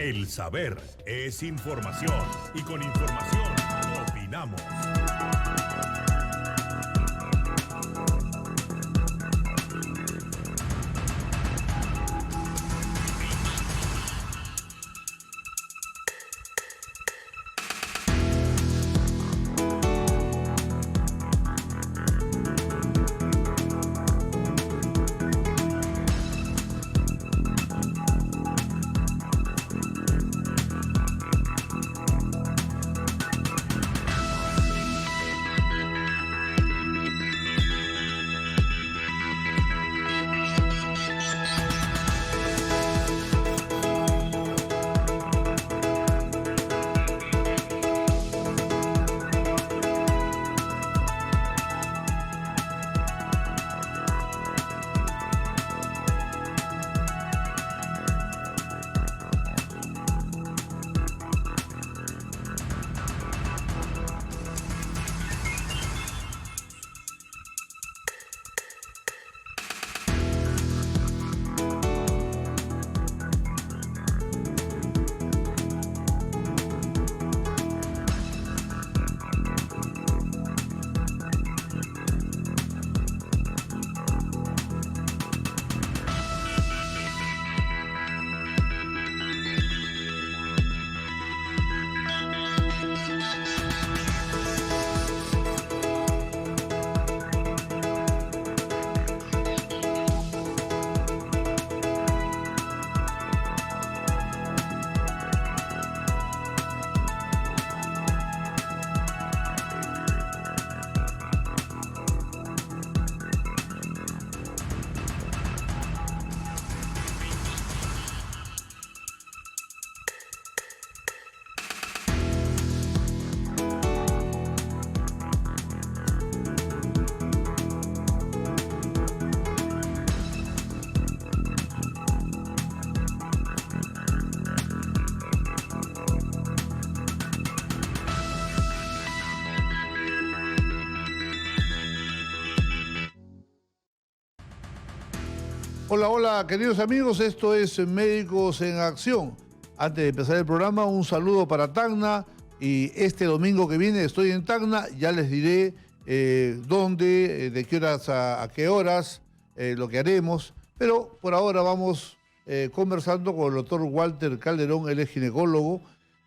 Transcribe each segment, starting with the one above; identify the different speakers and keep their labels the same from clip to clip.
Speaker 1: El saber es información y con información opinamos.
Speaker 2: Hola, hola, queridos amigos, esto es Médicos en Acción. Antes de empezar el programa, un saludo para Tacna y este domingo que viene estoy en Tacna, ya les diré dónde, de qué horas a qué horas, lo que haremos, pero por ahora vamos conversando con el doctor Walter Calderón, él es ginecólogo,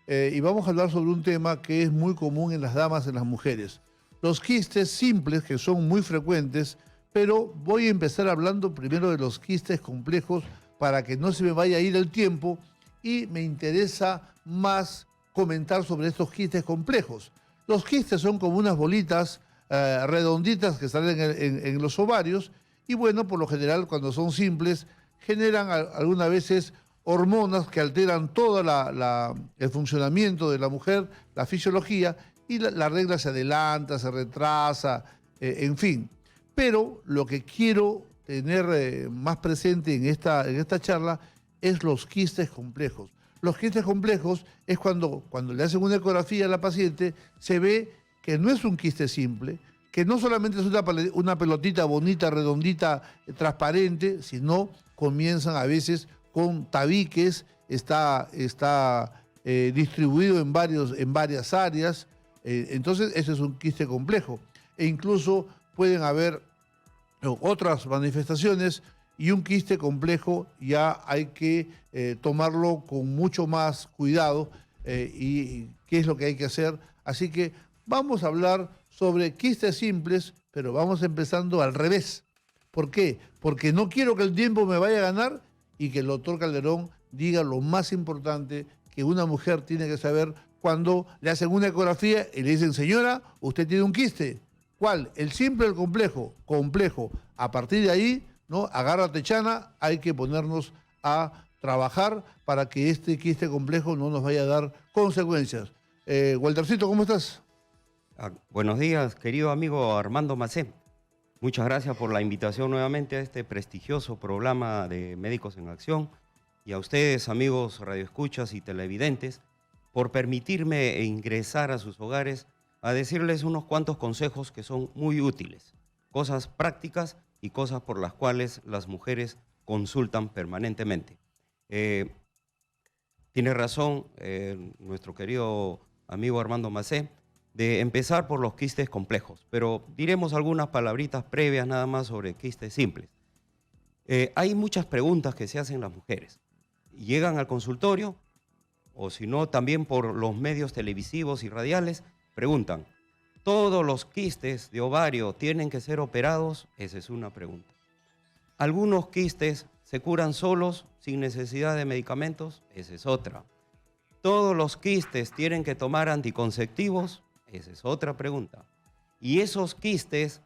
Speaker 2: y vamos a hablar sobre un tema que es muy común en las damas y en las mujeres. Los quistes simples, que son muy frecuentes, pero voy a empezar hablando primero de los quistes complejos para que no se me vaya a ir el tiempo y me interesa más comentar sobre estos quistes complejos. Los quistes son como unas bolitas redonditas que salen en los ovarios y bueno, por lo general cuando son simples generan algunas veces hormonas que alteran todo el funcionamiento de la mujer, la fisiología y la regla se adelanta, se retrasa, en fin. Pero lo que quiero tener más presente en esta charla es los quistes complejos. Los quistes complejos es cuando le hacen una ecografía a la paciente, se ve que no es un quiste simple, que no solamente es una pelotita bonita, redondita, transparente, sino comienzan a veces con tabiques, está distribuido en varias áreas, entonces ese es un quiste complejo. E incluso pueden haber otras manifestaciones y un quiste complejo ya hay que tomarlo con mucho más cuidado y qué es lo que hay que hacer. Así que vamos a hablar sobre quistes simples, pero vamos empezando al revés. ¿Por qué? Porque no quiero que el tiempo me vaya a ganar y que el doctor Calderón diga lo más importante que una mujer tiene que saber cuando le hacen una ecografía y le dicen, señora, usted tiene un quiste. ¿Cuál? ¿El simple o el complejo? Complejo. A partir de ahí, ¿no? Agárrate, Chana, hay que ponernos a trabajar para que este quiste complejo no nos vaya a dar consecuencias. Waltercito, ¿cómo estás?
Speaker 3: Buenos días, querido amigo Armando Macé. Muchas gracias por la invitación nuevamente a este prestigioso programa de Médicos en Acción y a ustedes, amigos radioescuchas y televidentes, por permitirme ingresar a sus hogares a decirles unos cuantos consejos que son muy útiles, cosas prácticas y cosas por las cuales las mujeres consultan permanentemente. Tiene razón nuestro querido amigo Armando Macé, de empezar por los quistes complejos, pero diremos algunas palabritas previas nada más sobre quistes simples. Hay muchas preguntas que se hacen las mujeres. Llegan al consultorio, o si no, también por los medios televisivos y radiales, preguntan, ¿todos los quistes de ovario tienen que ser operados? Esa es una pregunta. ¿Algunos quistes se curan solos, sin necesidad de medicamentos? Esa es otra. ¿Todos los quistes tienen que tomar anticonceptivos? Esa es otra pregunta. Y esos quistes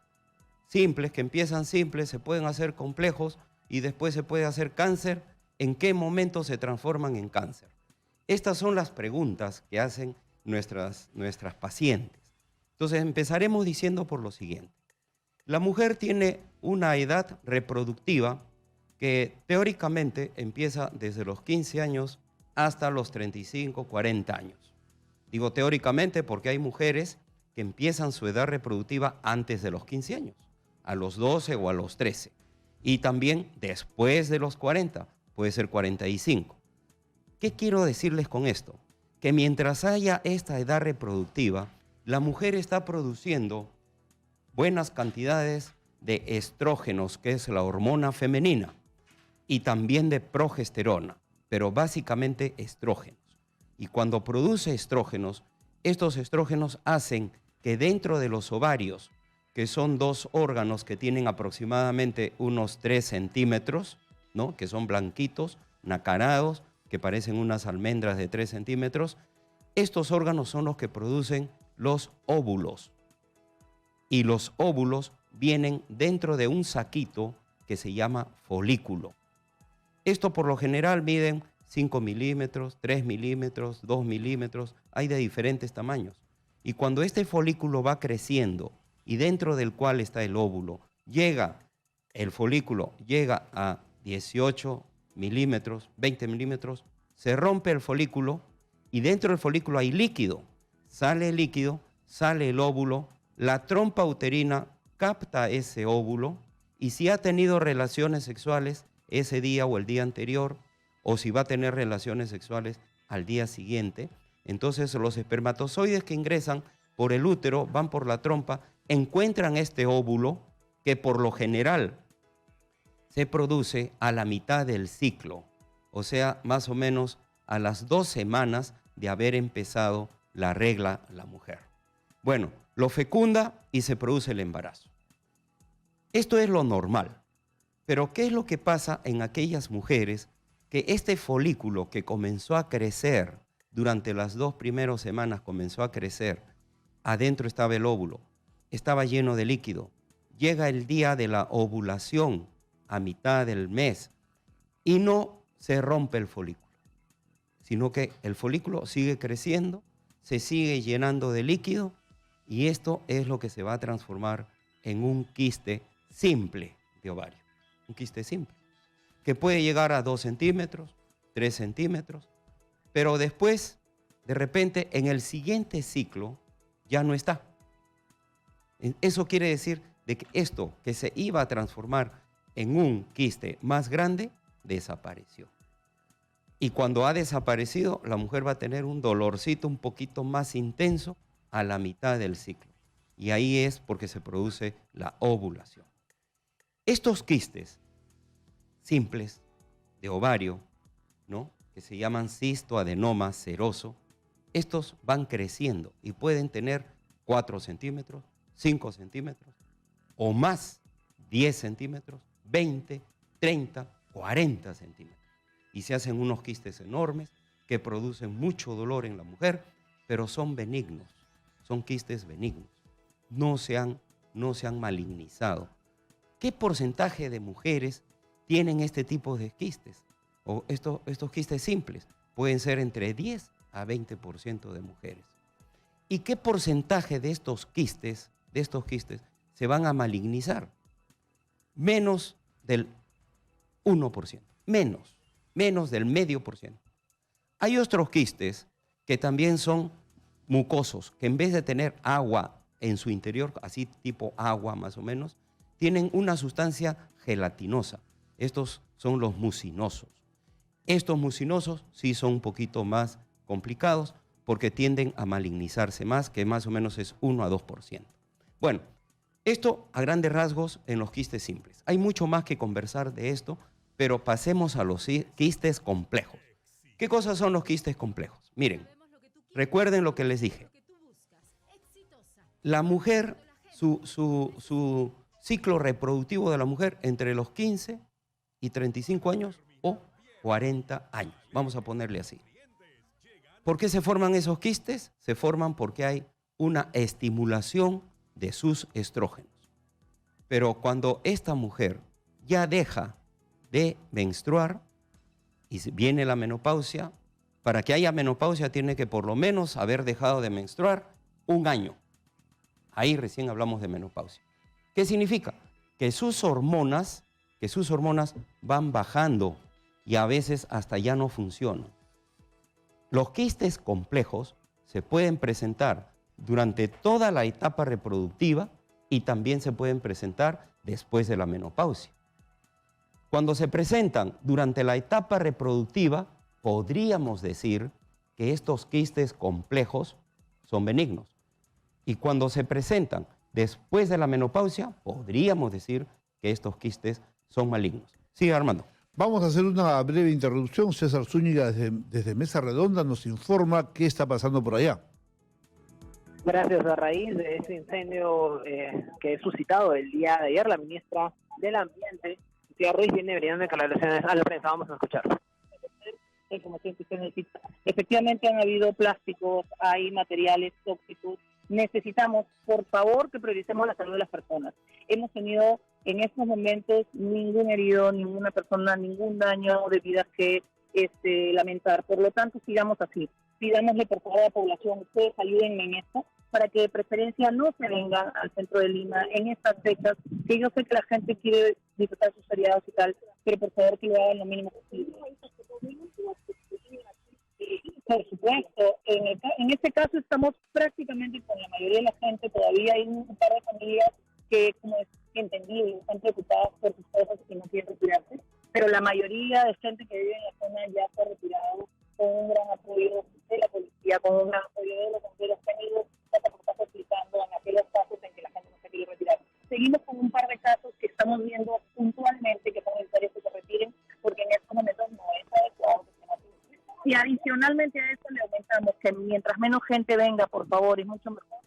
Speaker 3: simples, que empiezan simples, se pueden hacer complejos y después se puede hacer cáncer. ¿En qué momento se transforman en cáncer? Estas son las preguntas que hacen nuestras pacientes. Entonces empezaremos diciendo por lo siguiente. La mujer tiene una edad reproductiva que teóricamente empieza desde los 15 años hasta los 35, 40 años. Digo teóricamente porque hay mujeres que empiezan su edad reproductiva antes de los 15 años, a los 12 o a los 13. Y también después de los 40, puede ser 45. ¿Qué quiero decirles con esto? Que mientras haya esta edad reproductiva, la mujer está produciendo buenas cantidades de estrógenos, que es la hormona femenina, y también de progesterona, pero básicamente estrógenos. Y cuando produce estrógenos, estos estrógenos hacen que dentro de los ovarios, que son dos órganos que tienen aproximadamente unos 3 centímetros, ¿no? Que son blanquitos, nacarados, que parecen unas almendras de 3 centímetros, estos órganos son los que producen los óvulos. Y los óvulos vienen dentro de un saquito que se llama folículo. Esto por lo general miden 5 milímetros, 3 milímetros, 2 milímetros, hay de diferentes tamaños. Y cuando este folículo va creciendo y dentro del cual está el óvulo, el folículo llega a 18 milímetros, 20 milímetros, se rompe el folículo y dentro del folículo hay líquido. Sale el líquido, sale el óvulo, la trompa uterina capta ese óvulo y si ha tenido relaciones sexuales ese día o el día anterior, o si va a tener relaciones sexuales al día siguiente, entonces los espermatozoides que ingresan por el útero, van por la trompa, encuentran este óvulo que por lo general se produce a la mitad del ciclo, o sea, más o menos a las 2 semanas de haber empezado la regla la mujer. Bueno, lo fecunda y se produce el embarazo. Esto es lo normal, pero ¿qué es lo que pasa en aquellas mujeres que este folículo que comenzó a crecer durante las 2 primeras semanas, comenzó a crecer, adentro estaba el óvulo, estaba lleno de líquido, llega el día de la ovulación, a mitad del mes, y no se rompe el folículo, sino que el folículo sigue creciendo, se sigue llenando de líquido, y esto es lo que se va a transformar en un quiste simple de ovario, un quiste simple, que puede llegar a 2 centímetros, 3 centímetros, pero después, de repente, en el siguiente ciclo, ya no está. Eso quiere decir de que esto que se iba a transformar en un quiste más grande, desapareció. Y cuando ha desaparecido, la mujer va a tener un dolorcito un poquito más intenso a la mitad del ciclo. Y ahí es porque se produce la ovulación. Estos quistes simples de ovario, ¿no?, que se llaman cistoadenoma seroso, estos van creciendo y pueden tener 4 centímetros, 5 centímetros o más, 10 centímetros, 20, 30, 40 centímetros. Y se hacen unos quistes enormes que producen mucho dolor en la mujer, pero son benignos, son quistes benignos, no se han malignizado. ¿Qué porcentaje de mujeres tienen este tipo de quistes? O estos quistes simples pueden ser entre 10 a 20% de mujeres. ¿Y qué porcentaje de estos quistes se van a malignizar? Menos del 1%, menos del medio por ciento. Hay otros quistes que también son mucosos, que en vez de tener agua en su interior, así tipo agua más o menos, tienen una sustancia gelatinosa. Estos son los mucinosos. Estos mucinosos sí son un poquito más complicados porque tienden a malignizarse más, que más o menos es 1 a 2%. Bueno, esto a grandes rasgos en los quistes simples. Hay mucho más que conversar de esto, pero pasemos a los quistes complejos. ¿Qué cosas son los quistes complejos? Miren, recuerden lo que les dije. La mujer, su ciclo reproductivo de la mujer entre los 15 y 35 años o 40 años. Vamos a ponerle así. ¿Por qué se forman esos quistes? Se forman porque hay una estimulación de sus estrógenos. Pero cuando esta mujer ya deja de menstruar y viene la menopausia, para que haya menopausia tiene que por lo menos haber dejado de menstruar 1 año. Ahí recién hablamos de menopausia. ¿Qué significa? Que sus hormonas van bajando y a veces hasta ya no funcionan. Los quistes complejos se pueden presentar durante toda la etapa reproductiva y también se pueden presentar después de la menopausia. Cuando se presentan durante la etapa reproductiva, podríamos decir que estos quistes complejos son benignos. Y cuando se presentan después de la menopausia, podríamos decir que estos quistes son malignos. Sí, Armando.
Speaker 2: Vamos a hacer una breve interrupción. César Zúñiga desde Mesa Redonda nos informa qué está pasando por allá.
Speaker 4: Gracias. A raíz de ese incendio que he suscitado el día de ayer, la ministra del Ambiente, Lucía Ruiz, viene brindando declaraciones a la prensa. Vamos a escuchar.
Speaker 5: Información que usted necesita. Efectivamente han habido plásticos, hay materiales tóxicos. Necesitamos, por favor, que prioricemos la salud de las personas. Hemos tenido en estos momentos ningún herido, ninguna persona, ningún daño de vidas que lamentar. Por lo tanto, sigamos así. Pidámosle por favor a la población, ustedes ayúdenme en esto, para que de preferencia no se vengan al centro de Lima en estas fechas, que yo sé que la gente quiere disfrutar sus feriados y tal, pero por favor que lo hagan lo mínimo posible. Por supuesto, en este caso estamos prácticamente con la mayoría de la gente, todavía hay un par de familias que, como es entendible, están preocupadas por sus cosas y no quieren retirarse, pero la mayoría de gente que vive en la zona ya se ha retirado con un gran apoyo de la policía, con un gran apoyo de los bomberos que han ido paso por paso explicando en aquellos casos en que la gente no se quiere retirar. Seguimos con un par de casos que estamos viendo puntualmente que son necesarios que se retiren, porque en estos momentos no es adecuado que estén aquí. Y adicionalmente a eso le aumentamos que mientras menos gente venga, por favor, es mucho mejor.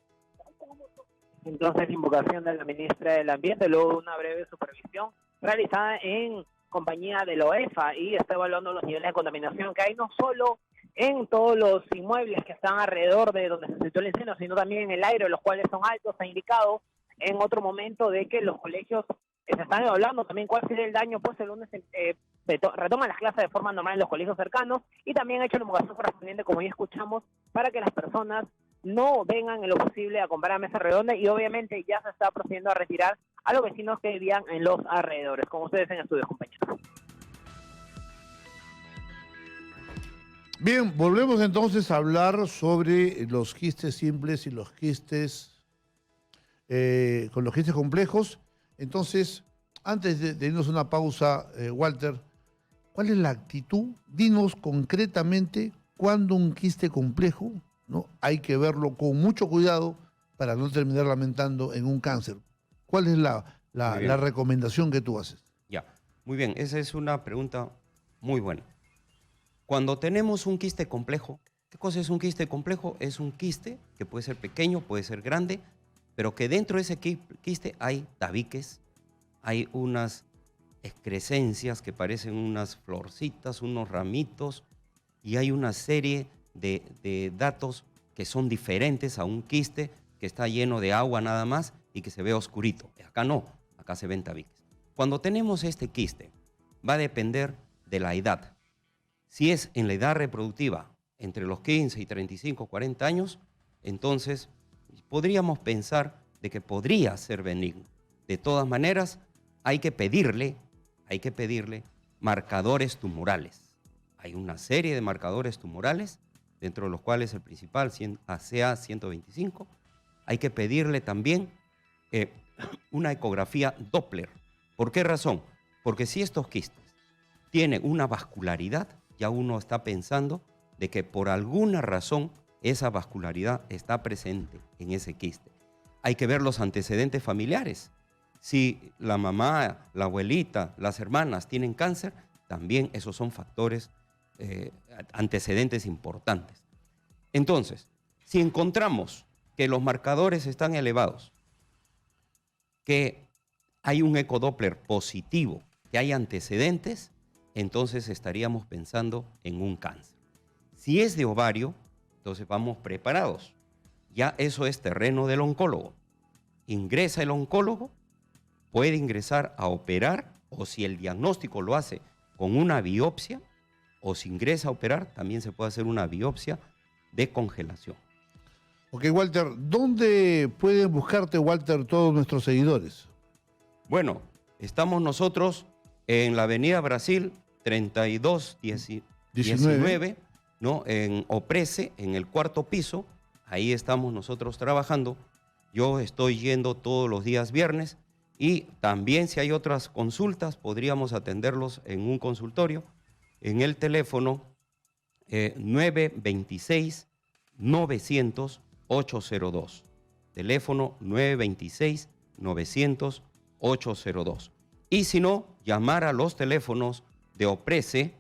Speaker 4: Entonces, invocación de la ministra del Ambiente, luego una breve supervisión realizada en compañía de la OEFA y está evaluando los niveles de contaminación que hay no solo en todos los inmuebles que están alrededor de donde se situó el incendio, sino también en el aire, los cuales son altos. Ha indicado en otro momento de que los colegios se están evaluando también cuál sería el daño, pues el lunes retoman las clases de forma normal en los colegios cercanos y también ha hecho la invocación correspondiente, como ya escuchamos, para que las personas no vengan en lo posible a comprar a Mesa Redonda y obviamente ya se está procediendo a retirar a los vecinos que vivían en los alrededores, como ustedes en estudios, compañeros.
Speaker 2: Bien, volvemos entonces a hablar sobre los quistes simples y los quistes con los quistes complejos. Entonces, antes de irnos a una pausa, Walter, ¿cuál es la actitud? Dinos concretamente cuándo un quiste complejo, ¿no? Hay que verlo con mucho cuidado para no terminar lamentando en un cáncer. ¿Cuál es la recomendación que tú haces?
Speaker 3: Ya, muy bien, esa es una pregunta muy buena. Cuando tenemos un quiste complejo, ¿qué cosa es un quiste complejo? Es un quiste que puede ser pequeño, puede ser grande, pero que dentro de ese quiste hay tabiques, hay unas excrescencias que parecen unas florcitas, unos ramitos, y hay una serie de datos que son diferentes a un quiste que está lleno de agua nada más y que se ve oscurito. Acá no, acá se ven tabiques. Cuando tenemos este quiste, va a depender de la edad. Si es en la edad reproductiva, entre los 15 y 35, 40 años, entonces podríamos pensar de que podría ser benigno. De todas maneras, hay que pedirle marcadores tumorales. Hay una serie de marcadores tumorales, dentro de los cuales el principal, CA125. Hay que pedirle también una ecografía Doppler. ¿Por qué razón? Porque si estos quistes tienen una vascularidad, ya uno está pensando de que por alguna razón esa vascularidad está presente en ese quiste. Hay que ver los antecedentes familiares. Si la mamá, la abuelita, las hermanas tienen cáncer, también esos son factores, antecedentes importantes. Entonces, si encontramos que los marcadores están elevados, que hay un ecodoppler positivo, que hay antecedentes, entonces estaríamos pensando en un cáncer. Si es de ovario, entonces vamos preparados. Ya eso es terreno del oncólogo. Ingresa el oncólogo, puede ingresar a operar, o si el diagnóstico lo hace con una biopsia, o si ingresa a operar, también se puede hacer una biopsia de congelación.
Speaker 2: Ok, Walter, ¿dónde pueden buscarte, Walter, todos nuestros seguidores?
Speaker 3: Bueno, estamos nosotros en la Avenida Brasil 3219, ¿no? En Oprese, en el 4º piso. Ahí estamos nosotros trabajando. Yo estoy yendo todos los días viernes y también si hay otras consultas podríamos atenderlos en un consultorio en el teléfono 926-900-802. Teléfono 926-900-802. Y si no, llamar a los teléfonos de Oprese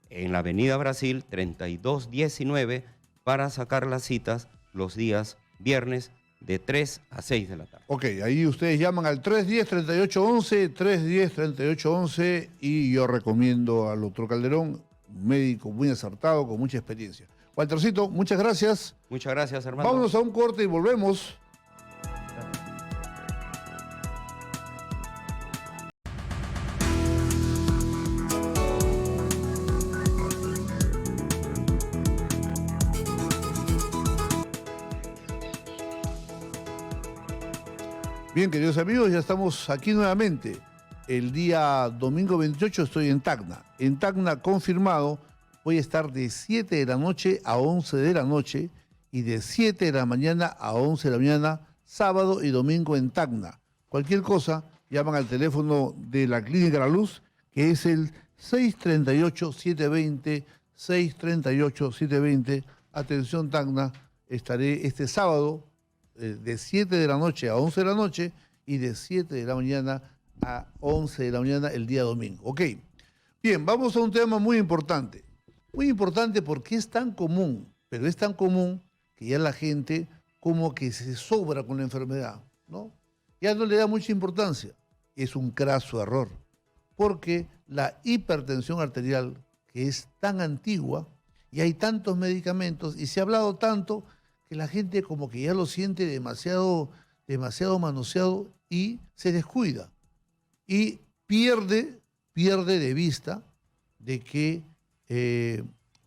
Speaker 3: en la Avenida Brasil 3219 para sacar las citas los días viernes de 3 a 6 de la tarde.
Speaker 2: Ok, ahí ustedes llaman al 310-3811, 310-3811 y yo recomiendo al doctor Calderón, un médico muy acertado, con mucha experiencia. Waltercito, muchas gracias.
Speaker 3: Muchas gracias, hermano.
Speaker 2: Vámonos a un corte y volvemos. Bien, queridos amigos, ya estamos aquí nuevamente. El día domingo 28 estoy en Tacna. En Tacna confirmado, voy a estar de 7 de la noche a 11 de la noche y de 7 de la mañana a 11 de la mañana, sábado y domingo en Tacna. Cualquier cosa, llaman al teléfono de la Clínica La Luz, que es el 638-720, 638-720. Atención, Tacna, estaré este sábado de 7 de la noche a 11 de la noche y de 7 de la mañana a 11 de la mañana el día domingo. Ok, bien, vamos a un tema muy importante. Muy importante porque es tan común, pero es tan común que ya la gente como que se sobra con la enfermedad, ¿no? Ya no le da mucha importancia. Es un craso error, porque la hipertensión arterial, que es tan antigua, y hay tantos medicamentos, y se ha hablado tanto que la gente como que ya lo siente demasiado manoseado y se descuida. Y pierde de vista de que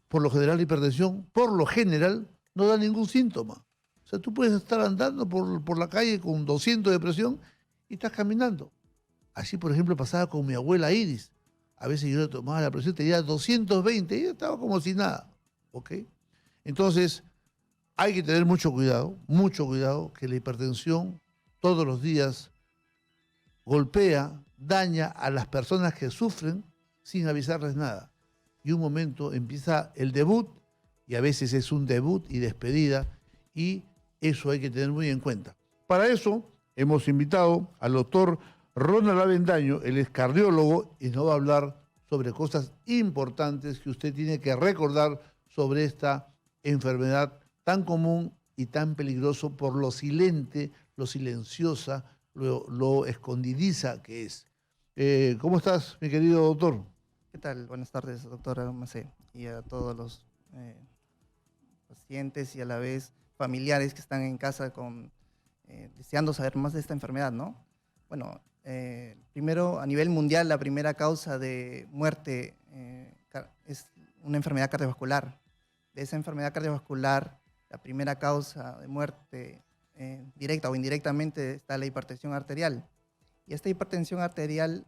Speaker 2: por lo general la hipertensión, por lo general, no da ningún síntoma. O sea, tú puedes estar andando por la calle con 200 de presión y estás caminando. Así, por ejemplo, pasaba con mi abuela Iris. A veces yo le tomaba la presión, tenía 220 y ella estaba como si nada. ¿Ok? Entonces, hay que tener mucho cuidado, que la hipertensión todos los días golpea, daña a las personas que sufren sin avisarles nada. Y un momento empieza el debut, y a veces es un debut y despedida, y eso hay que tener muy en cuenta. Para eso hemos invitado al doctor Ronald Avendaño, él es cardiólogo y nos va a hablar sobre cosas importantes que usted tiene que recordar sobre esta enfermedad tan común y tan peligroso por lo silente, lo silenciosa, lo escondidiza que es. ¿Cómo estás, mi querido doctor?
Speaker 6: ¿Qué tal? Buenas tardes, doctora Macé, y a todos los pacientes y a la vez familiares que están en casa deseando saber más de esta enfermedad, ¿no? Bueno, primero, a nivel mundial, la primera causa de muerte es una enfermedad cardiovascular. De esa enfermedad cardiovascular, la primera causa de muerte directa o indirectamente está la hipertensión arterial. Y esta hipertensión arterial,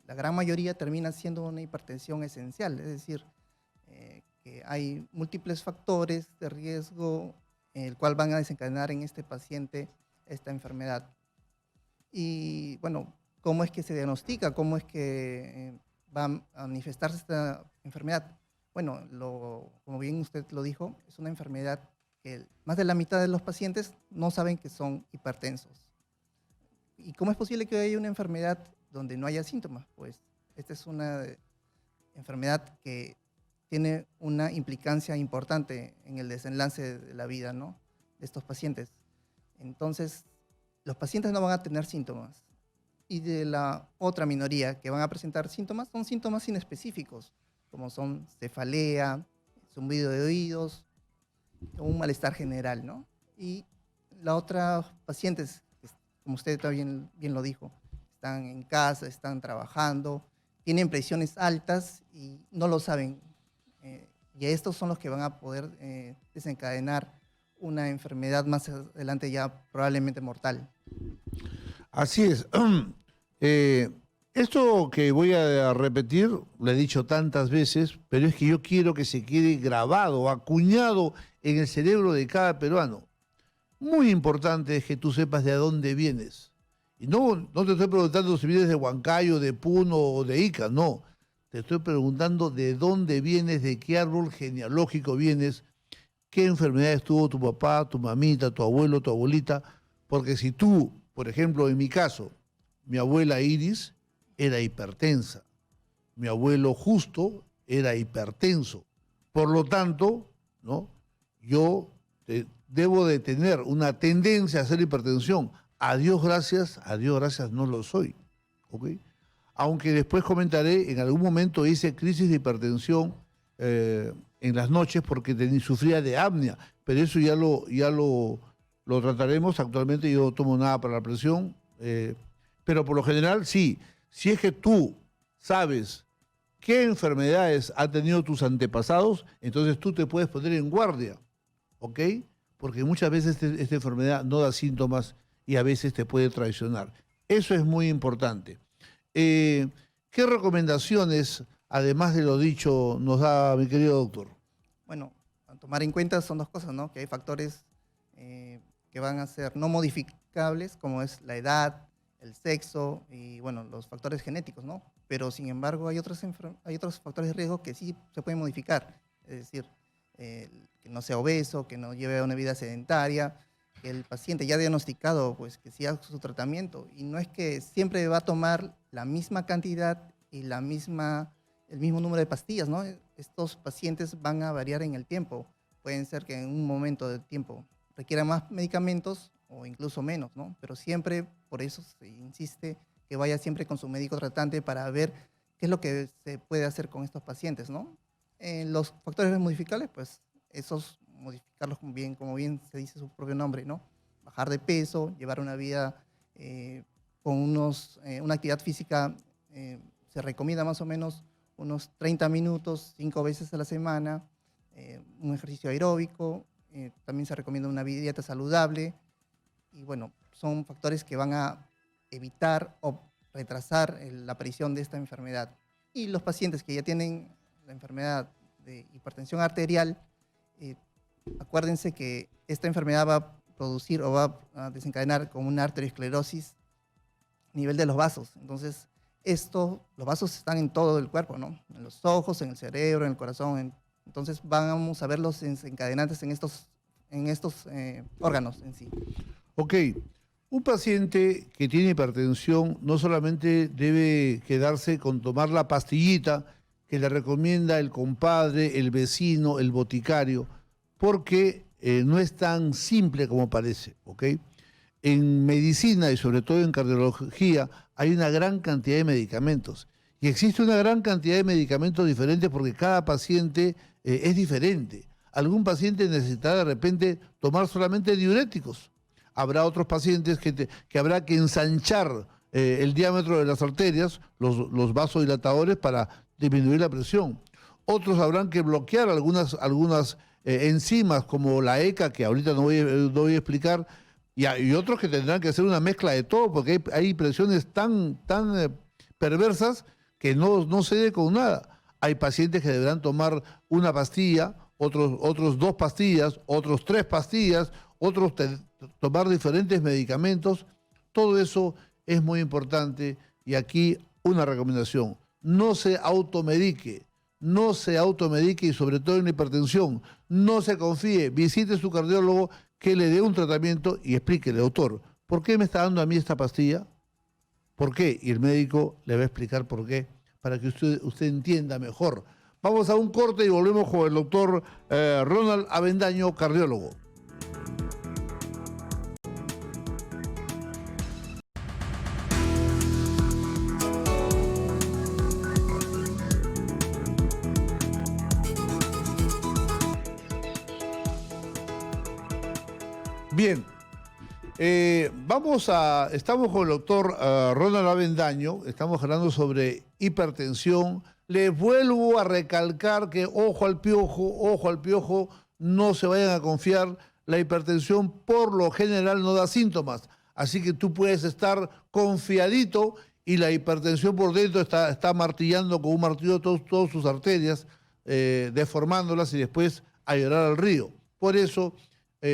Speaker 6: la gran mayoría termina siendo una hipertensión esencial, es decir, que hay múltiples factores de riesgo el cual van a desencadenar en este paciente esta enfermedad. Y bueno, ¿cómo es que se diagnostica? ¿Cómo es que va a manifestarse esta enfermedad? Bueno, como bien usted lo dijo, es una enfermedad que más de la mitad de los pacientes no saben que son hipertensos. ¿Y cómo es posible que haya una enfermedad donde no haya síntomas? Pues esta es una enfermedad que tiene una implicancia importante en el desenlace de la vida, ¿no?, de estos pacientes. Entonces, los pacientes no van a tener síntomas. Y de la otra minoría que van a presentar síntomas, son síntomas inespecíficos, como son cefalea, zumbido de oídos, un malestar general, ¿no? Y la otra pacientes, como usted también bien lo dijo, están en casa, están trabajando, tienen presiones altas y no lo saben. Y estos son los que van a poder desencadenar una enfermedad más adelante ya probablemente mortal.
Speaker 2: Así es. Esto que voy a repetir, lo he dicho tantas veces, pero es que yo quiero que se quede grabado, acuñado en el cerebro de cada peruano. Muy importante es que tú sepas de dónde vienes. Y no te estoy preguntando si vienes de Huancayo, de Puno o de Ica, no. Te estoy preguntando de dónde vienes, de qué árbol genealógico vienes, qué enfermedades tuvo tu papá, tu mamita, tu abuelo, tu abuelita. Porque si tú, por ejemplo, en mi caso, mi abuela Iris era hipertensa, mi abuelo Justo era hipertenso. Por lo tanto, ¿no?, yo debo de tener una tendencia a hacer hipertensión. A Dios gracias no lo soy. ¿Ok? Aunque después comentaré, en algún momento hice crisis de hipertensión en las noches porque sufría de apnea, pero eso ya lo trataremos. Actualmente yo no tomo nada para la presión, pero por lo general sí. Si es que tú sabes qué enfermedades han tenido tus antepasados, entonces tú te puedes poner en guardia, ¿ok? Porque muchas veces esta enfermedad no da síntomas y a veces te puede traicionar. Eso es muy importante. ¿Qué recomendaciones, además de lo dicho, nos da mi querido doctor?
Speaker 6: Bueno, a tomar en cuenta son dos cosas, ¿no? Que hay factores que van a ser no modificables, como es la edad, el sexo y, bueno, los factores genéticos, ¿no? Pero, sin embargo, hay otros factores de riesgo que sí se pueden modificar. Es decir, que no sea obeso, que no lleve una vida sedentaria, que el paciente ya diagnosticado, pues que siga su tratamiento. Y no es que siempre va a tomar la misma cantidad y el mismo número de pastillas, ¿no? Estos pacientes van a variar en el tiempo. Pueden ser que en un momento del tiempo requieran más medicamentos o incluso menos, ¿no? Pero siempre, por eso se insiste que vaya siempre con su médico tratante para ver qué es lo que se puede hacer con estos pacientes, ¿no? Los factores modificables, pues esos modificarlos como bien se dice su propio nombre, ¿no? Bajar de peso, llevar una vida con una actividad física, se recomienda más o menos unos 30 minutos, 5 veces a la semana, un ejercicio aeróbico, también se recomienda una dieta saludable, y bueno, son factores que van a evitar o retrasar la aparición de esta enfermedad. Y los pacientes que ya tienen la enfermedad de hipertensión arterial, acuérdense que esta enfermedad va a producir o va a desencadenar con una arteriosclerosis a nivel de los vasos. Entonces, los vasos están en todo el cuerpo, ¿no? En los ojos, en el cerebro, en el corazón. Entonces, vamos a ver los desencadenantes en estos órganos en sí.
Speaker 2: Ok, un paciente que tiene hipertensión no solamente debe quedarse con tomar la pastillita que le recomienda el compadre, el vecino, el boticario, porque no es tan simple como parece, ¿ok? En medicina y sobre todo en cardiología hay una gran cantidad de medicamentos y existe una gran cantidad de medicamentos diferentes porque cada paciente es diferente. Algún paciente necesitará de repente tomar solamente diuréticos. Habrá otros pacientes que habrá que ensanchar el diámetro de las arterias, los vasodilatadores, para disminuir la presión. Otros habrán que bloquear algunas enzimas como la ECA, que ahorita no voy a explicar, y otros que tendrán que hacer una mezcla de todo, porque hay presiones tan perversas que no cede con nada. Hay pacientes que deberán tomar una pastilla, otros 2 pastillas, otros 3 pastillas, otros tomar diferentes medicamentos. Todo eso es muy importante y aquí una recomendación. no se automedique. No se automedique y sobre todo en la hipertensión. No se confíe. Visite a su cardiólogo que le dé un tratamiento y explíquele, doctor, ¿por qué me está dando a mí esta pastilla? ¿Por qué? Y el médico le va a explicar por qué, para que usted entienda mejor. Vamos a un corte y volvemos con el doctor Ronald Avendaño, cardiólogo. Bien, estamos con el doctor Ronald Avendaño, estamos hablando sobre hipertensión. Les vuelvo a recalcar que ojo al piojo, no se vayan a confiar. La hipertensión por lo general no da síntomas, así que tú puedes estar confiadito y la hipertensión por dentro está martillando con un martillo todas sus arterias, deformándolas y después a llorar al río. Por eso,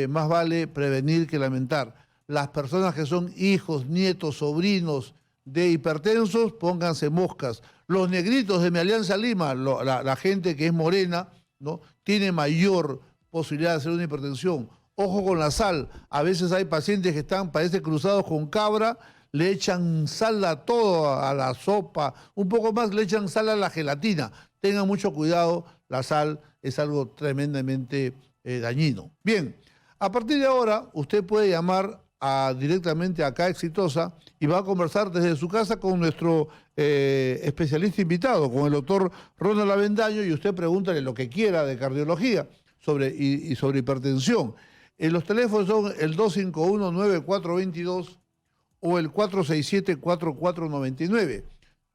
Speaker 2: más vale prevenir que lamentar. Las personas que son hijos, nietos, sobrinos de hipertensos, pónganse moscas. Los negritos de mi Alianza Lima, la gente que es morena, ¿no?, tiene mayor posibilidad de hacer una hipertensión. Ojo con la sal. A veces hay pacientes que parece cruzados con cabra, le echan sal a todo, a la sopa, un poco más le echan sal a la gelatina. Tengan mucho cuidado, la sal es algo tremendamente dañino. Bien. A partir de ahora, usted puede llamar directamente acá a Exitosa y va a conversar desde su casa con nuestro especialista invitado, con el doctor Ronald Avendaño, y usted pregúntale lo que quiera de cardiología y sobre hipertensión. Los teléfonos son el 251-9422 o el 467-4499.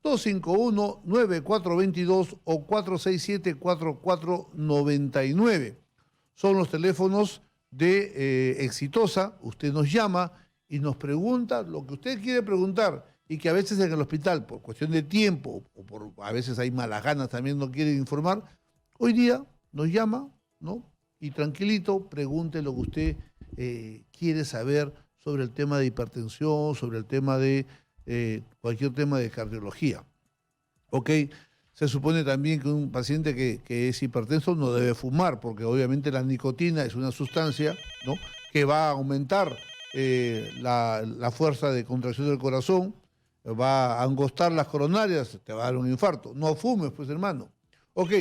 Speaker 2: 251-9422 o 467-4499. Son los teléfonos de Exitosa. Usted nos llama y nos pregunta lo que usted quiere preguntar y que a veces en el hospital, por cuestión de tiempo o a veces hay malas ganas, también no quieren informar. Hoy día nos llama, ¿no?, y tranquilito pregunte lo que usted quiere saber sobre el tema de hipertensión, sobre el tema de cualquier tema de cardiología. ¿Ok? Se supone también que un paciente que es hipertenso no debe fumar, porque obviamente la nicotina es una sustancia, ¿no?, que va a aumentar la fuerza de contracción del corazón, va a angostar las coronarias, te va a dar un infarto. No fumes, pues, hermano. Ok.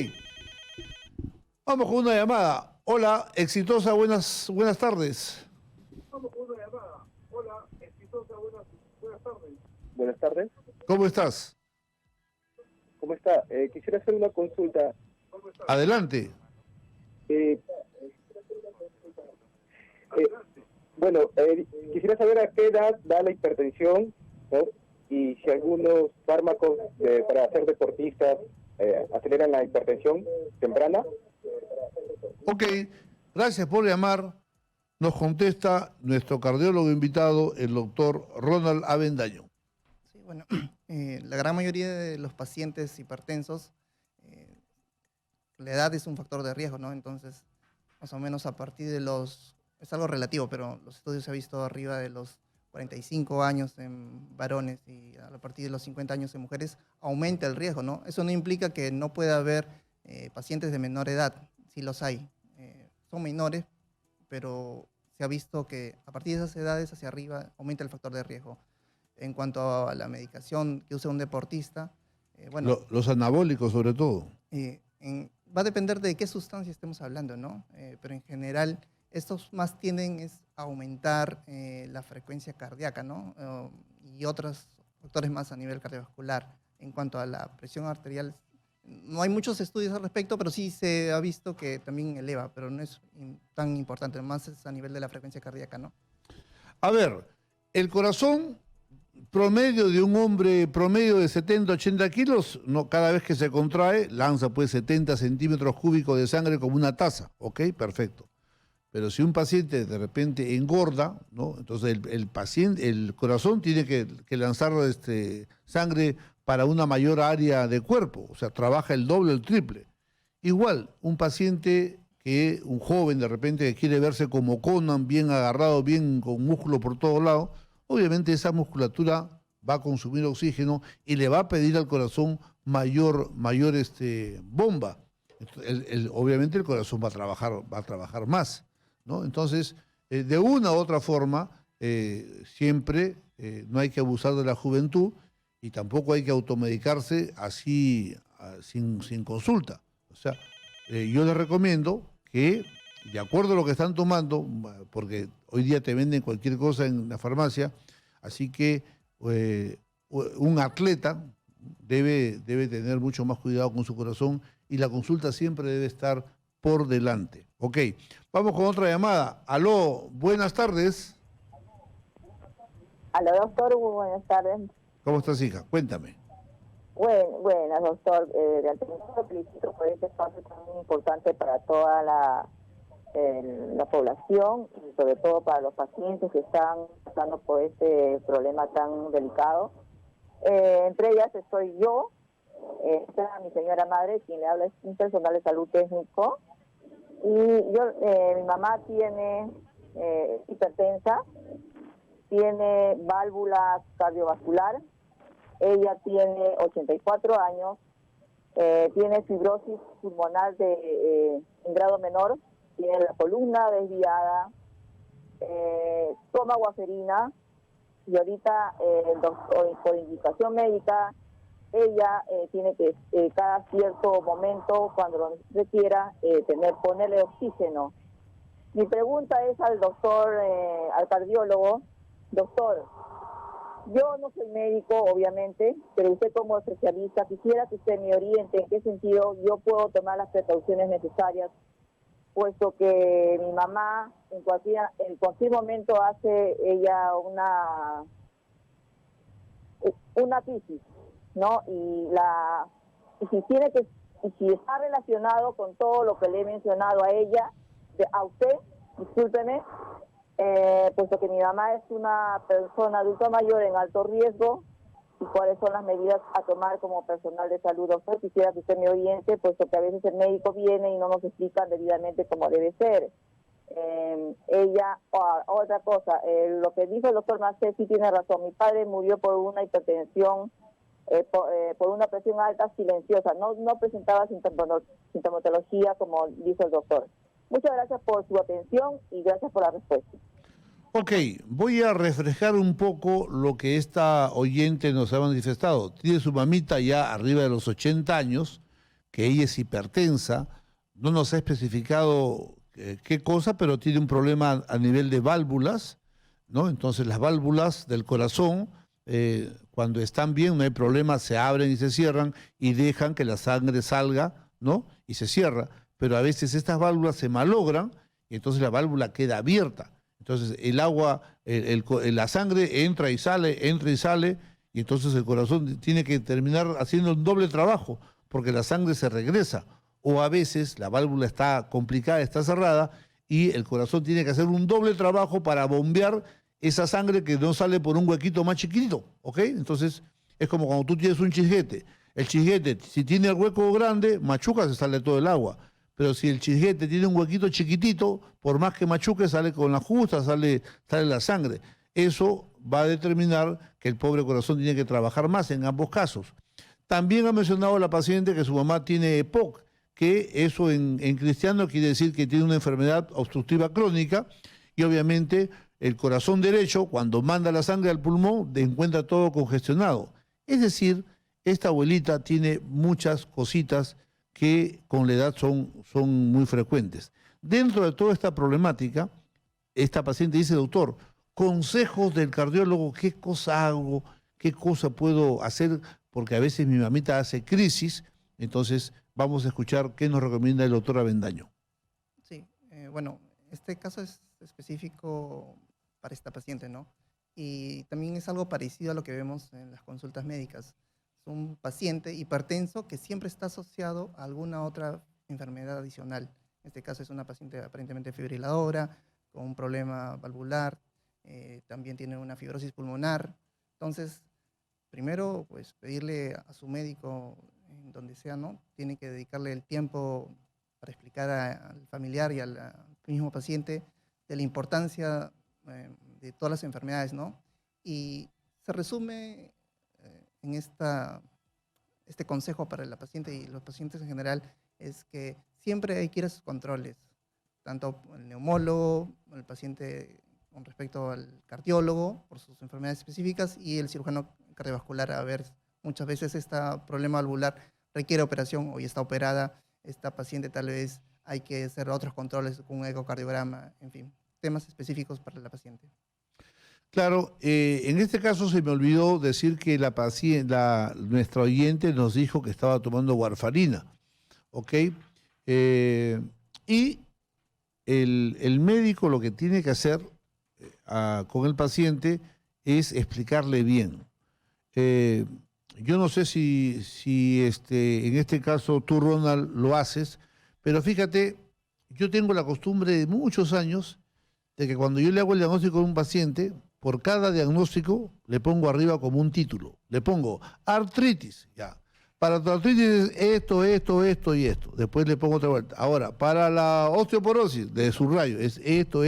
Speaker 2: Vamos con una llamada. Hola, Exitosa, buenas tardes. Vamos con una llamada. Hola, Exitosa, buenas tardes.
Speaker 7: Buenas tardes.
Speaker 2: ¿Cómo estás?
Speaker 7: ¿Cómo está? Quisiera hacer una consulta.
Speaker 2: Adelante.
Speaker 7: Quisiera saber a qué edad da la hipertensión, ¿no?, y si algunos fármacos para hacer deportistas aceleran la hipertensión temprana.
Speaker 2: Ok, gracias por llamar. Nos contesta nuestro cardiólogo invitado, el doctor Ronald Avendaño.
Speaker 6: Sí, bueno, la gran mayoría de los pacientes hipertensos, la edad es un factor de riesgo, ¿no? Entonces, más o menos a partir de es algo relativo, pero los estudios se han visto arriba de los 45 años en varones y a partir de los 50 años en mujeres, aumenta el riesgo, ¿no? Eso no implica que no pueda haber pacientes de menor edad, sí los hay. Son menores, pero se ha visto que a partir de esas edades hacia arriba aumenta el factor de riesgo. En cuanto a la medicación que usa un deportista,
Speaker 2: los anabólicos sobre todo.
Speaker 6: Va a depender de qué sustancia estemos hablando, ¿no? Pero en general estos más tienden a aumentar la frecuencia cardíaca, ¿no? Y otros factores más a nivel cardiovascular. En cuanto a la presión arterial, no hay muchos estudios al respecto, pero sí se ha visto que también eleva, pero no es tan importante, más es a nivel de la frecuencia cardíaca, ¿no?
Speaker 2: A ver, el corazón promedio de un hombre promedio de 70, 80 kilos, no, cada vez que se contrae, lanza pues 70 centímetros cúbicos de sangre como una taza, ¿ok? Perfecto. Pero si un paciente de repente engorda, ¿no?, entonces el corazón tiene que lanzar sangre para una mayor área de cuerpo, o sea, trabaja el doble o el triple. Igual, un paciente un joven de repente que quiere verse como Conan, bien agarrado, bien con músculo por todos lados, obviamente esa musculatura va a consumir oxígeno y le va a pedir al corazón mayor bomba. Obviamente el corazón va a trabajar más, ¿no? Entonces, de una u otra forma, siempre no hay que abusar de la juventud y tampoco hay que automedicarse así sin consulta. O sea, yo les recomiendo que, de acuerdo a lo que están tomando, porque hoy día te venden cualquier cosa en la farmacia, así que un atleta debe tener mucho más cuidado con su corazón y la consulta siempre debe estar por delante. Ok, vamos con otra llamada. Aló, buenas tardes.
Speaker 8: Aló, doctor, muy buenas tardes.
Speaker 2: ¿Cómo estás, hija? Cuéntame.
Speaker 8: Buenas, doctor. De antemano felicito por este espacio tan importante para toda la población y sobre todo para los pacientes que están pasando por este problema tan delicado. Entre ellas estoy yo, está mi señora madre, quien le habla es un personal de salud técnico, y mi mamá tiene hipertensa, tiene válvula cardiovascular, ella tiene 84 años, tiene fibrosis pulmonar en grado menor, tiene la columna desviada, toma warfarina, y ahorita el doctor, por indicación médica, ella tiene que cada cierto momento, cuando lo requiera, ponerle oxígeno. Mi pregunta es al doctor, al cardiólogo: doctor, yo no soy médico, obviamente, pero usted como especialista, quisiera que usted me oriente en qué sentido yo puedo tomar las precauciones necesarias, puesto que mi mamá en cualquier momento hace ella una crisis, ¿no? Y si está relacionado con todo lo que le he mencionado a ella, a usted, discúlpeme, puesto que mi mamá es una persona adulta mayor en alto riesgo, y cuáles son las medidas a tomar como personal de salud. Doctor, quisiera que usted me oriente, puesto que a veces el médico viene y no nos explica debidamente cómo debe ser. Otra cosa, lo que dijo el doctor Macé sí tiene razón. Mi padre murió por una hipertensión, por una presión alta silenciosa, no presentaba sintomatología como dijo el doctor. Muchas gracias por su atención y gracias por la respuesta.
Speaker 2: Ok, voy a refrescar un poco lo que esta oyente nos ha manifestado. Tiene su mamita ya arriba de los 80 años, que ella es hipertensa, no nos ha especificado qué cosa, pero tiene un problema a nivel de válvulas, ¿no? Entonces las válvulas del corazón, cuando están bien, no hay problema, se abren y se cierran y dejan que la sangre salga, ¿no? Y se cierra. Pero a veces estas válvulas se malogran y entonces la válvula queda abierta. Entonces el agua, la sangre entra y sale, y entonces el corazón tiene que terminar haciendo un doble trabajo, porque la sangre se regresa. O a veces la válvula está complicada, está cerrada, y el corazón tiene que hacer un doble trabajo para bombear esa sangre que no sale por un huequito más chiquitito, ¿ok? Entonces es como cuando tú tienes un chisguete. El chisguete, si tiene el hueco grande, machuca, se sale todo el agua. Pero si el chisguete tiene un huequito chiquitito, por más que machuque, sale con la justa, sale la sangre. Eso va a determinar que el pobre corazón tiene que trabajar más en ambos casos. También ha mencionado la paciente que su mamá tiene EPOC, que eso en cristiano quiere decir que tiene una enfermedad obstructiva crónica, y obviamente el corazón derecho, cuando manda la sangre al pulmón, encuentra todo congestionado. Es decir, esta abuelita tiene muchas cositas que con la edad son muy frecuentes. Dentro de toda esta problemática, esta paciente dice: doctor, consejos del cardiólogo, ¿qué cosa hago? ¿Qué cosa puedo hacer? Porque a veces mi mamita hace crisis. Entonces vamos a escuchar qué nos recomienda el doctor Avendaño.
Speaker 6: Sí, bueno, este caso es específico para esta paciente, ¿no? Y también es algo parecido a lo que vemos en las consultas médicas. Un paciente hipertenso que siempre está asociado a alguna otra enfermedad adicional. En este caso es una paciente aparentemente fibriladora, con un problema valvular, también tiene una fibrosis pulmonar. Entonces, primero, pues pedirle a su médico, en donde sea, ¿no? Tiene que dedicarle el tiempo para explicar al familiar y al mismo paciente de la importancia de todas las enfermedades, ¿no? Y se resume en este consejo para la paciente y los pacientes en general es que siempre hay que ir a sus controles, tanto el neumólogo, el paciente con respecto al cardiólogo por sus enfermedades específicas y el cirujano cardiovascular a ver, muchas veces este problema valvular requiere operación o ya está operada, esta paciente tal vez hay que hacer otros controles con un ecocardiograma, en fin, temas específicos para la paciente.
Speaker 2: Claro, en este caso se me olvidó decir que nuestra oyente nos dijo que estaba tomando warfarina, ¿ok? Y el médico lo que tiene que hacer con el paciente es explicarle bien. Yo no sé si en este caso tú, Ronald, lo haces, pero fíjate, yo tengo la costumbre de muchos años de que cuando yo le hago el diagnóstico a un paciente, por cada diagnóstico le pongo arriba como un título. Le pongo artritis, ya. Para tu artritis esto y esto. Después le pongo otra vuelta. Ahora, para la osteoporosis, de subrayo, es esto.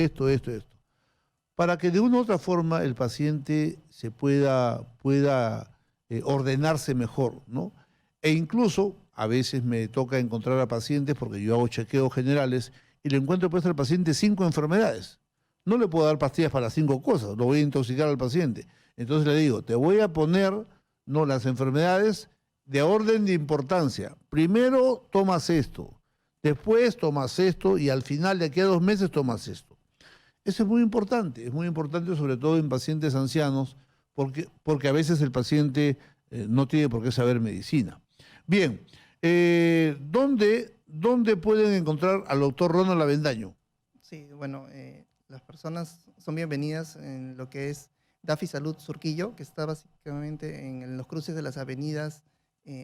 Speaker 2: Para que de una u otra forma el paciente se pueda ordenarse mejor, ¿no? E incluso a veces me toca encontrar a pacientes, porque yo hago chequeos generales, y le encuentro pues al paciente 5 enfermedades. No le puedo dar pastillas para 5 cosas, lo voy a intoxicar al paciente. Entonces le digo, te voy a poner las enfermedades de orden de importancia. Primero tomas esto, después tomas esto y al final de aquí a 2 meses tomas esto. Eso es muy importante sobre todo en pacientes ancianos, porque a veces el paciente no tiene por qué saber medicina. Bien, ¿dónde pueden encontrar al doctor Ronald Avendaño?
Speaker 6: Sí, bueno, las personas son bienvenidas en lo que es Dafi Salud Surquillo, que está básicamente en los cruces de las avenidas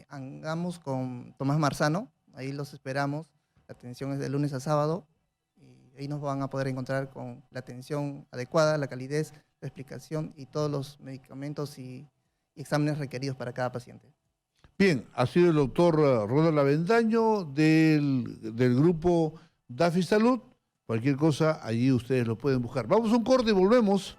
Speaker 6: Angamos con Tomás Marzano. Ahí los esperamos. La atención es de lunes a sábado y ahí nos van a poder encontrar con la atención adecuada, la calidez, la explicación y todos los medicamentos y exámenes requeridos para cada paciente.
Speaker 2: Bien, ha sido el doctor Ronald Avendaño del grupo Dafi Salud. Cualquier cosa, allí ustedes lo pueden buscar. Vamos a un corte y volvemos.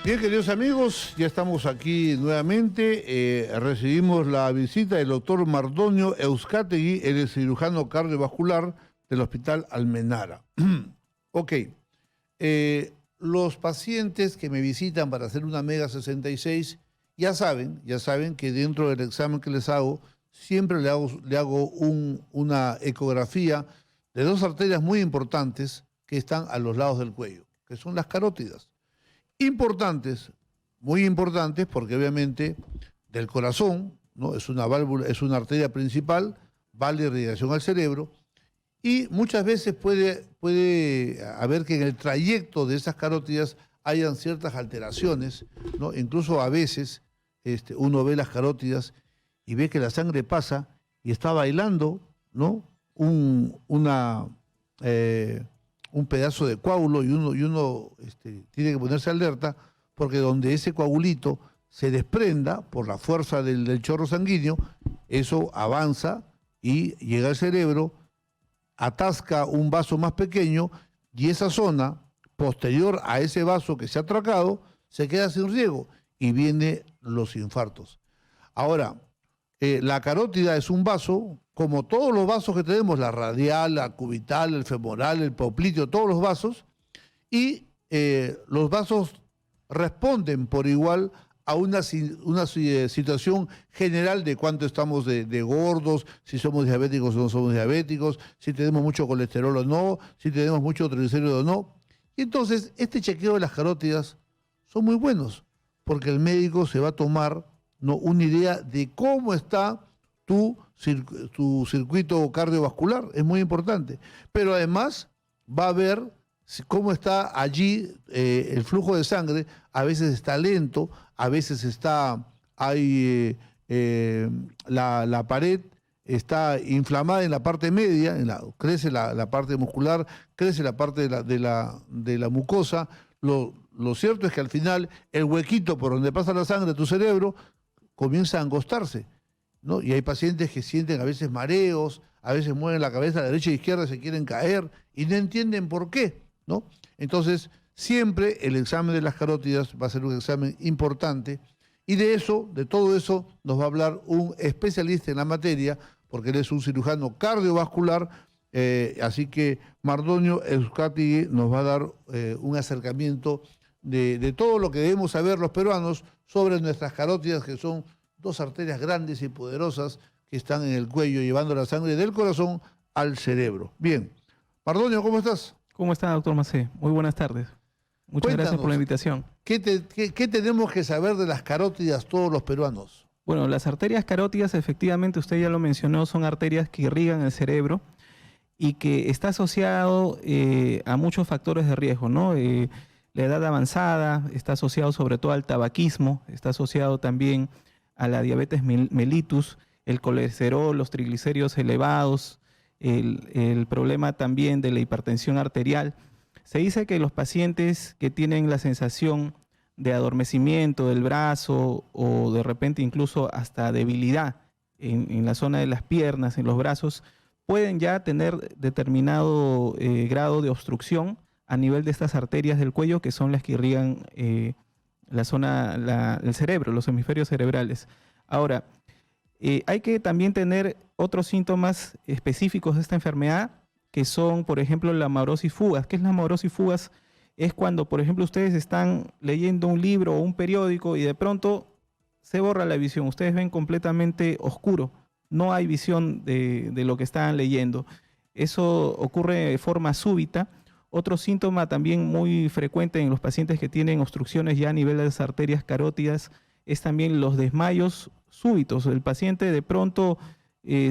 Speaker 2: Bien, queridos amigos, ya estamos aquí nuevamente. Recibimos la visita del doctor Mardonio Euskategui, el cirujano cardiovascular del Hospital Almenara. Ok, los pacientes que me visitan para hacer una Mega 66 ya saben que dentro del examen que les hago, siempre le hago una ecografía de 2 arterias muy importantes que están a los lados del cuello, que son las carótidas. Importantes, muy importantes, porque obviamente del corazón, ¿no? Es una válvula, es una arteria principal, va la irrigación al cerebro, y muchas veces puede haber que en el trayecto de esas carótidas hayan ciertas alteraciones, ¿no? Incluso a veces uno ve las carótidas y ve que la sangre pasa y está bailando, ¿no? un pedazo de coágulo y uno tiene que ponerse alerta porque donde ese coagulito se desprenda por la fuerza del chorro sanguíneo, eso avanza y llega al cerebro, atasca un vaso más pequeño y esa zona posterior a ese vaso que se ha atracado se queda sin riego y vienen los infartos. Ahora, la carótida es un vaso, como todos los vasos que tenemos, la radial, la cubital, el femoral, el popliteo, todos los vasos, y los vasos responden por igual a una situación general de cuánto estamos de gordos, si somos diabéticos o no somos diabéticos, si tenemos mucho colesterol o no, si tenemos mucho triglicérido o no. Y entonces, este chequeo de las carótidas son muy buenos, porque el médico se va a tomar, ¿no?, una idea de cómo está tu circuito cardiovascular, es muy importante. Pero además va a ver cómo está allí el flujo de sangre, a veces está lento, a veces hay la pared está inflamada en la parte media, crece la parte muscular, crece la parte de la mucosa. Lo cierto es que al final el huequito por donde pasa la sangre a tu cerebro comienza a angostarse ¿no? Y hay pacientes que sienten a veces mareos, a veces mueven la cabeza a la derecha e izquierda, se quieren caer y no entienden por qué, ¿no? Entonces, siempre el examen de las carótidas va a ser un examen importante y de todo eso, nos va a hablar un especialista en la materia, porque él es un cirujano cardiovascular, así que Mardonio Euskategui nos va a dar un acercamiento de todo lo que debemos saber los peruanos sobre nuestras carótidas, que son dos arterias grandes y poderosas que están en el cuello, llevando la sangre del corazón al cerebro. Bien. Mardonio, ¿cómo estás?
Speaker 9: ¿Cómo está, doctor Macé? Muy buenas tardes. Muchas gracias por la invitación.
Speaker 2: ¿Qué tenemos que saber de las carótidas todos los peruanos?
Speaker 9: Bueno, las arterias carótidas, efectivamente, usted ya lo mencionó, son arterias que irrigan el cerebro y que está asociado a muchos factores de riesgo, ¿no? La edad avanzada, está asociado sobre todo al tabaquismo, está asociado también a la diabetes mellitus, el colesterol, los triglicéridos elevados, el problema también de la hipertensión arterial. Se dice que los pacientes que tienen la sensación de adormecimiento del brazo o de repente incluso hasta debilidad en la zona de las piernas, en los brazos, pueden ya tener determinado grado de obstrucción a nivel de estas arterias del cuello, que son las que irrigan el cerebro, los hemisferios cerebrales. Ahora, hay que también tener otros síntomas específicos de esta enfermedad, que son, por ejemplo, la amaurosis fugaz. ¿Qué es la amaurosis fugaz? Es cuando, por ejemplo, ustedes están leyendo un libro o un periódico y de pronto se borra la visión. Ustedes ven completamente oscuro. No hay visión de lo que están leyendo. Eso ocurre de forma súbita. Otro síntoma también muy frecuente en los pacientes que tienen obstrucciones ya a nivel de las arterias carótidas es también los desmayos súbitos. El paciente de pronto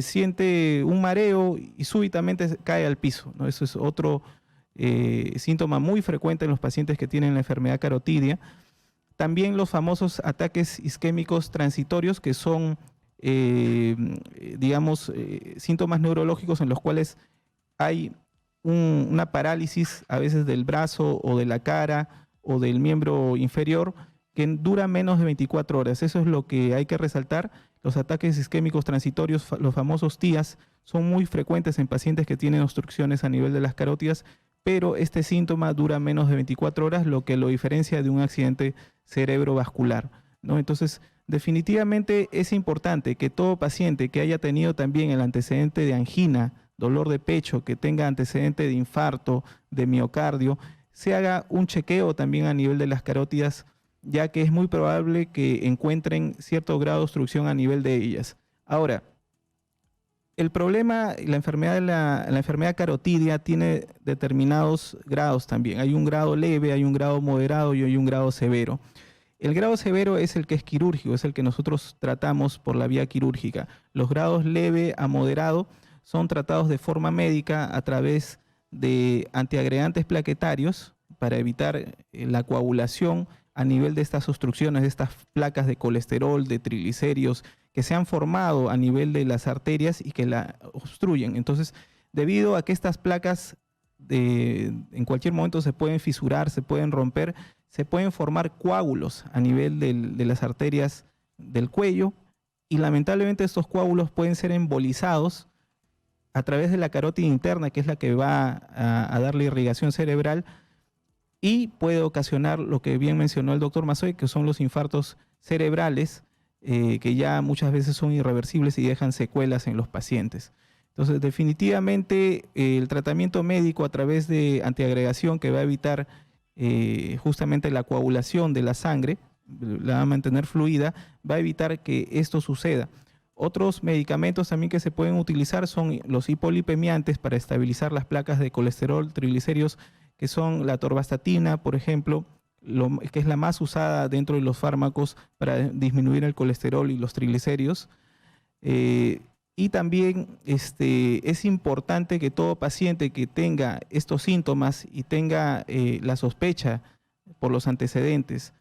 Speaker 9: siente un mareo y súbitamente cae al piso, ¿no? Eso es otro síntoma muy frecuente en los pacientes que tienen la enfermedad carotidia. También los famosos ataques isquémicos transitorios, que son, síntomas neurológicos en los cuales hay una parálisis a veces del brazo o de la cara o del miembro inferior que dura menos de 24 horas. Eso es lo que hay que resaltar. Los ataques isquémicos transitorios, los famosos TIAs, son muy frecuentes en pacientes que tienen obstrucciones a nivel de las carótidas, pero este síntoma dura menos de 24 horas, lo que lo diferencia de un accidente cerebrovascular, ¿no? Entonces, definitivamente es importante que todo paciente que haya tenido también el antecedente de angina, dolor de pecho, que tenga antecedente de infarto, de miocardio, se haga un chequeo también a nivel de las carótidas, ya que es muy probable que encuentren cierto grado de obstrucción a nivel de ellas. Ahora, el problema, la enfermedad carotidia tiene determinados grados también. Hay un grado leve, hay un grado moderado y hay un grado severo. El grado severo es el que es quirúrgico, es el que nosotros tratamos por la vía quirúrgica. Los grados leve a moderado son tratados de forma médica a través de antiagregantes plaquetarios para evitar la coagulación a nivel de estas obstrucciones, de estas placas de colesterol, de triglicéridos, que se han formado a nivel de las arterias y que la obstruyen. Entonces, debido a que estas placas en cualquier momento se pueden fisurar, se pueden romper, se pueden formar coágulos a nivel de las arterias del cuello y lamentablemente estos coágulos pueden ser embolizados a través de la carótida interna, que es la que va a darle irrigación cerebral, y puede ocasionar lo que bien mencionó el doctor Mazoy, que son los infartos cerebrales, que ya muchas veces son irreversibles y dejan secuelas en los pacientes. Entonces, definitivamente, el tratamiento médico a través de antiagregación, que va a evitar justamente la coagulación de la sangre, la va a mantener fluida, va a evitar que esto suceda. Otros medicamentos también que se pueden utilizar son los hipolipemiantes para estabilizar las placas de colesterol, triglicéridos, que son la atorvastatina, por ejemplo, que es la más usada dentro de los fármacos para disminuir el colesterol y los triglicéridos. Y también es importante que todo paciente que tenga estos síntomas y tenga la sospecha por los antecedentes,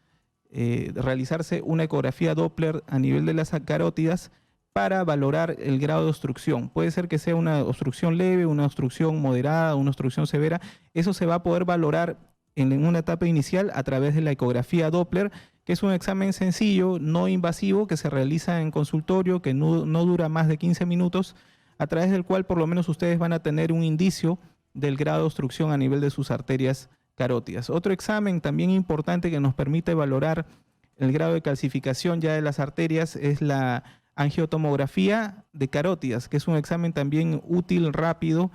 Speaker 9: realizarse una ecografía Doppler a nivel de las carótidas para valorar el grado de obstrucción. Puede ser que sea una obstrucción leve, una obstrucción moderada, una obstrucción severa. Eso se va a poder valorar en una etapa inicial a través de la ecografía Doppler, que es un examen sencillo, no invasivo, que se realiza en consultorio, que no dura más de 15 minutos, a través del cual por lo menos ustedes van a tener un indicio del grado de obstrucción a nivel de sus arterias carótidas. Otro examen también importante que nos permite valorar el grado de calcificación ya de las arterias es la angiotomografía de carótidas, que es un examen también útil, rápido,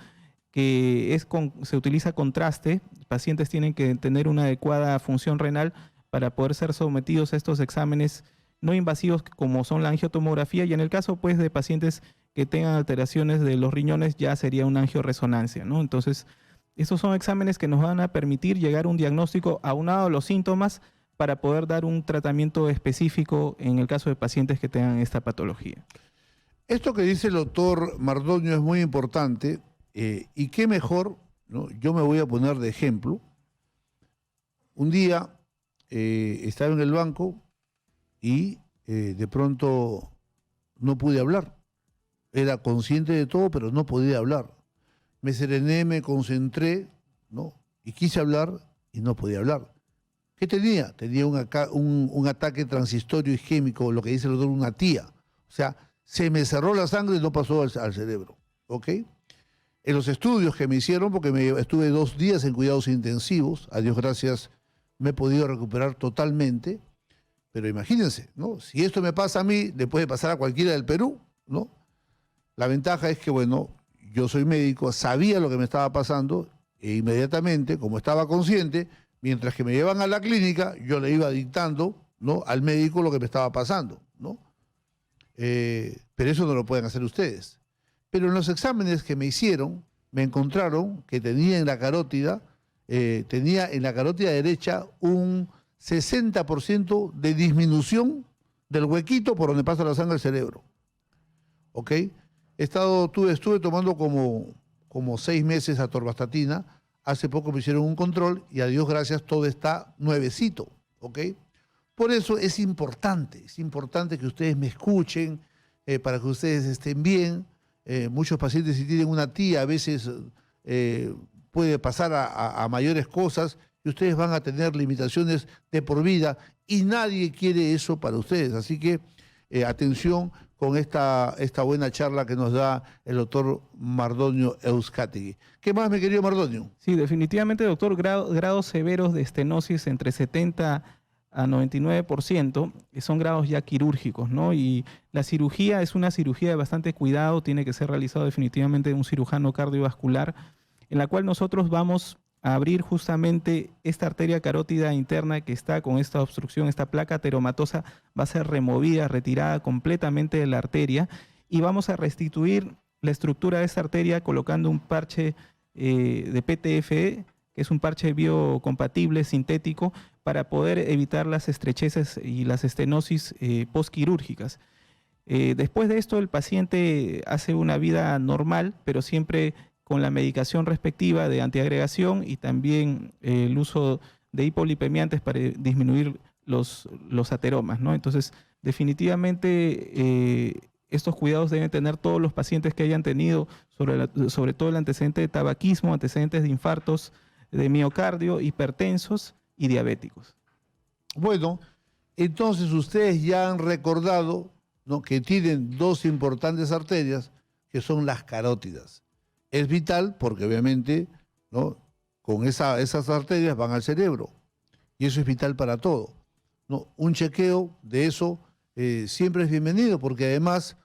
Speaker 9: que se utiliza contraste. Pacientes tienen que tener una adecuada función renal para poder ser sometidos a estos exámenes no invasivos como son la angiotomografía, y en el caso pues de pacientes que tengan alteraciones de los riñones ya sería una angioresonancia, ¿no? Entonces, estos son exámenes que nos van a permitir llegar a un diagnóstico aunado a los síntomas para poder dar un tratamiento específico en el caso de pacientes que tengan esta patología.
Speaker 2: Esto que dice el doctor Mardoño es muy importante, y qué mejor, ¿no? Yo me voy a poner de ejemplo. Un día estaba en el banco y de pronto no pude hablar. Era consciente de todo, pero no podía hablar. Me serené, me concentré, ¿no? Y quise hablar y no podía hablar. ¿Qué tenía? Tenía un ataque transistorio isquémico, lo que dice el doctor, una tía. O sea, se me cerró la sangre y no pasó al cerebro. ¿Ok? En los estudios que me hicieron, porque estuve 2 días en cuidados intensivos, a Dios gracias me he podido recuperar totalmente, pero imagínense, ¿no? Si esto me pasa a mí, le puede pasar a cualquiera del Perú, ¿no? La ventaja es que, bueno, yo soy médico, sabía lo que me estaba pasando e inmediatamente, como estaba consciente, mientras que me llevan a la clínica, yo le iba dictando, ¿no?, al médico lo que me estaba pasando, ¿no? Pero eso no lo pueden hacer ustedes. Pero en los exámenes que me hicieron, me encontraron que tenía en la carótida derecha un 60% de disminución del huequito por donde pasa la sangre al cerebro. ¿Ok? Estuve tomando como 6 meses atorvastatina. Hace poco me hicieron un control y a Dios gracias todo está nuevecito. ¿Ok? Por eso es importante que ustedes me escuchen, para que ustedes estén bien. Muchos pacientes, si tienen una tía, a veces puede pasar a mayores cosas y ustedes van a tener limitaciones de por vida y nadie quiere eso para ustedes. Así que atención con esta buena charla que nos da el doctor Mardoño Euskategui. ¿Qué más, mi querido Mardoño?
Speaker 9: Sí, definitivamente, doctor, grados severos de estenosis entre 70 a 99%, son grados ya quirúrgicos, ¿no? Y la cirugía es una cirugía de bastante cuidado, tiene que ser realizado definitivamente un cirujano cardiovascular, en la cual nosotros vamos a abrir justamente esta arteria carótida interna que está con esta obstrucción, esta placa ateromatosa va a ser removida, retirada completamente de la arteria, y vamos a restituir la estructura de esta arteria colocando un parche de PTFE, que es un parche biocompatible sintético, para poder evitar las estrecheces y las estenosis postquirúrgicas. Después de esto, el paciente hace una vida normal, pero siempre con la medicación respectiva de antiagregación y también el uso de hipolipemiantes para disminuir los ateromas, ¿no? Entonces, definitivamente estos cuidados deben tener todos los pacientes que hayan tenido, sobre todo el antecedente de tabaquismo, antecedentes de infartos de miocardio, hipertensos y diabéticos.
Speaker 2: Bueno, entonces ustedes ya han recordado, ¿no?, que tienen 2 importantes arterias que son las carótidas. Es vital porque obviamente, ¿no?, con esas arterias van al cerebro y eso es vital para todo, ¿no? Un chequeo de eso siempre es bienvenido porque además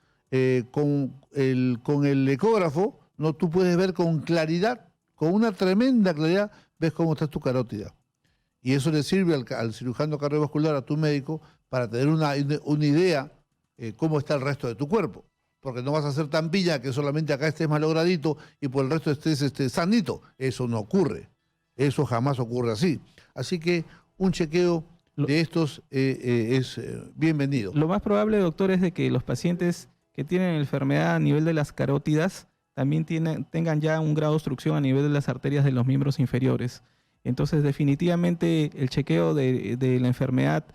Speaker 2: con el ecógrafo, ¿no?, tú puedes ver con claridad, con una tremenda claridad, ves cómo está tu carótida. Y eso le sirve al cirujano cardiovascular, a tu médico, para tener una idea cómo está el resto de tu cuerpo. Porque no vas a hacer tan pilla que solamente acá estés malogradito y por el resto estés sanito. Eso no ocurre. Eso jamás ocurre así. Así que un chequeo de estos es bienvenido.
Speaker 9: Lo más probable, doctor, es de que los pacientes que tienen enfermedad a nivel de las carótidas también tengan ya un grado de obstrucción a nivel de las arterias de los miembros inferiores. Entonces, definitivamente el chequeo de la enfermedad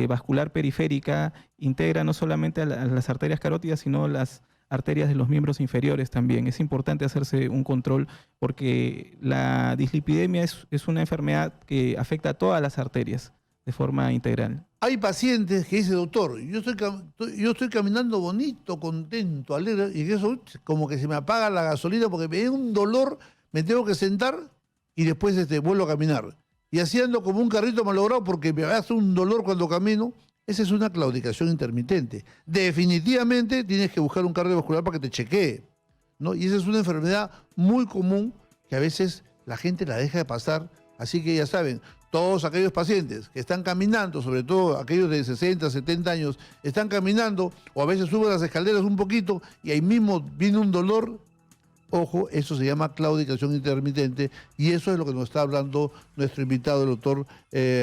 Speaker 9: vascular periférica integra no solamente a las arterias carótidas, sino las arterias de los miembros inferiores también. Es importante hacerse un control porque la dislipidemia es una enfermedad que afecta a todas las arterias de forma integral.
Speaker 2: Hay pacientes que dicen, doctor, yo estoy caminando bonito, contento, alegre, y que eso como que se me apaga la gasolina porque me da un dolor, me tengo que sentar y después vuelvo a caminar. Y así ando como un carrito malogrado porque me hace un dolor cuando camino. Esa es una claudicación intermitente. Definitivamente tienes que buscar un cardiovascular para que te chequee, ¿no? Y esa es una enfermedad muy común que a veces la gente la deja de pasar. Así que ya saben, todos aquellos pacientes que están caminando, sobre todo aquellos de 60, 70 años, están caminando o a veces suben las escaleras un poquito y ahí mismo viene un dolor. Ojo, eso se llama claudicación intermitente y eso es lo que nos está hablando nuestro invitado, el doctor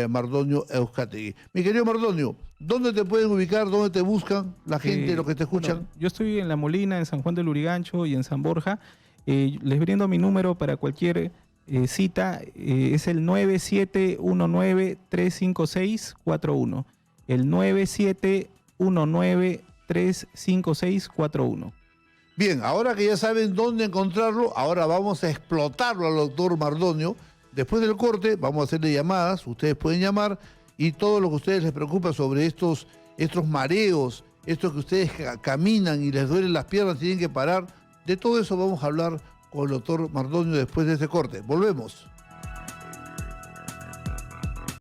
Speaker 2: Mardonio Euskategui. Mi querido Mardonio, ¿dónde te pueden ubicar? ¿Dónde te buscan la gente, los que te escuchan?
Speaker 9: Bueno, yo estoy en La Molina, en San Juan del Lurigancho y en San Borja. Les brindo mi número para cualquier cita. Es el 9719-35641. El 9719-35641.
Speaker 2: Bien, ahora que ya saben dónde encontrarlo, ahora vamos a explotarlo al doctor Mardonio. Después del corte vamos a hacerle llamadas, ustedes pueden llamar y todo lo que a ustedes les preocupa sobre estos mareos, estos que ustedes caminan y les duelen las piernas, tienen que parar. De todo eso vamos a hablar con el doctor Mardonio después de este corte. Volvemos.